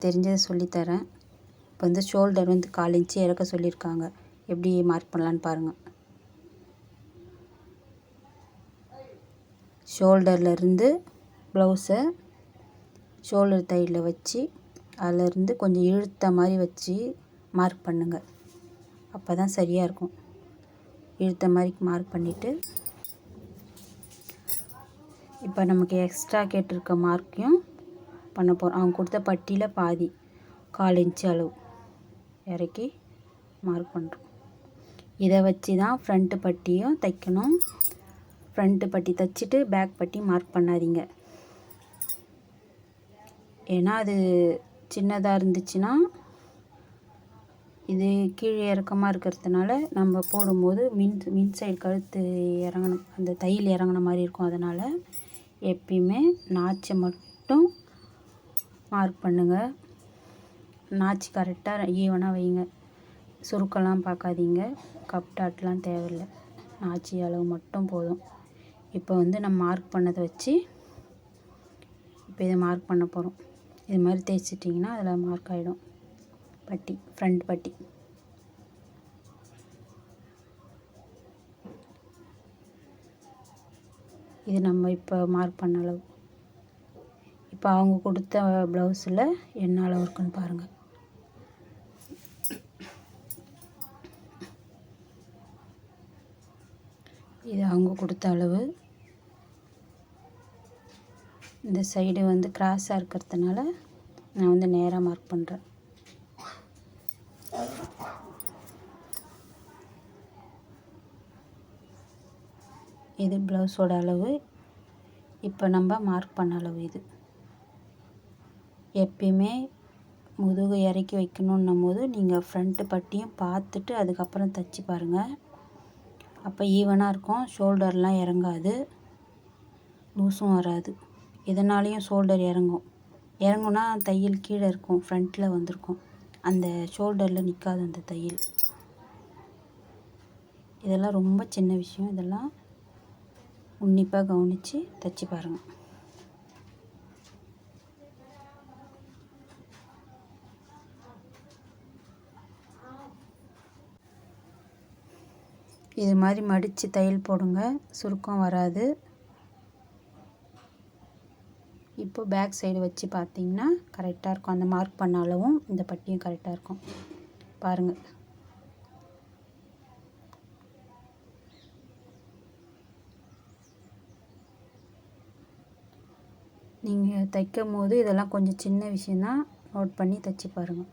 தெரிஞ்சதை சொல்லித்தரேன். இப்போ வந்து ஷோல்டர் வந்து 1/4 இன்ச்சு இறக்க சொல்லியிருக்காங்க. எப்படி மார்க் பண்ணலான்னு பாருங்கள். ஷோல்டர்லேருந்து ப்ளவுஸை ஷோல்டர் தையலில் வச்சு அதிலேருந்து கொஞ்சம் இழுத்த மாதிரி வச்சு மார்க் பண்ணுங்கள். அப்போ தான் சரியாக இருக்கும். இழுத்த மாதிரி மார்க் பண்ணிவிட்டு இப்போ நமக்கு எக்ஸ்ட்ரா கேட்டிருக்க மார்க்கையும் பண்ண போகிறோம். அவங்க கொடுத்த பட்டியில் பாதி 1/4 இன்ச்சு அளவு இறக்கி மார்க் பண்ணுறோம். இதை வச்சு தான் ஃப்ரண்ட்டு பட்டியும் தைக்கணும். ஃப்ரண்ட்டு பட்டி தைச்சிட்டு பேக் பட்டி மார்க் பண்ணாதீங்க. ஏன்னா அது சின்னதாக இருந்துச்சுன்னா இது கீழே இறக்கமாக இருக்கிறதுனால நம்ம போடும்போது மின் சைடு கழுத்து இறங்கணும், அந்த தையல் இறங்கின மாதிரி இருக்கும். அதனால் எப்பயுமே நாச்சை மட்டும் மார்க் பண்ணுங்கள். நாச்சு கரெக்டாக ஈவனாக வைங்க. சுருக்கெல்லாம் பார்க்காதீங்க. கப் டாட்லாம் தேவையில்லை. நாச்சி அளவு மட்டும் போதும். இப்போ வந்து நம்ம மார்க் பண்ணதை வச்சு இப்போ இதை மார்க் பண்ண போகிறோம். இது மாதிரி தேய்ச்சிட்டிங்கன்னா அதில் மார்க் ஆகிடும் பட்டி, ஃப்ரண்ட் பட்டி. இது நம்ம இப்போ மார்க் பண்ண அளவு. இப்போ அவங்க கொடுத்த ப்ளவுஸில் என்ன அளவு இருக்குன்னு பாருங்கள். இது அவங்க கொடுத்த அளவு. இந்த சைடு வந்து கிராஸாக இருக்கிறதுனால நான் வந்து நேராக மார்க் பண்ணுறேன். இது ப்ளவுஸோட அளவு. இப்போ நம்ம மார்க் பண்ண அளவு இது. எப்பயுமே முதுகு இறக்கி வைக்கணுன்னும் போது நீங்கள் ஃப்ரண்ட்டு பட்டியும் பார்த்துட்டு அதுக்கப்புறம் தைச்சி பாருங்கள். அப்போ ஈவனாக இருக்கும். ஷோல்டர்லாம் இறங்காது, லூஸும் வராது. இதனாலேயும் ஷோல்டர் இறங்குனா தையல் கீழே இருக்கும், ஃப்ரண்ட்டில் வந்திருக்கும். அந்த ஷோல்டரில் நிற்காது அந்த தையல். இதெல்லாம் ரொம்ப சின்ன விஷயம். இதெல்லாம் உன்னிப்பாக கவனித்து தைச்சி பாருங்கள். இது மாதிரி மடித்து தையல் போடுங்க, சுருக்கம் வராது. இப்போ பேக் சைடு வச்சு பார்த்தீங்கன்னா கரெக்டாக இருக்கும். அந்த மார்க் பண்ண அளவும் இந்த பட்டியும் கரெக்டாக இருக்கும். பாருங்கள். நீங்கள் தைக்கும் போது இதெல்லாம் கொஞ்சம் சின்ன விஷயந்தான், நோட் பண்ணி தைச்சி பாருங்கள்.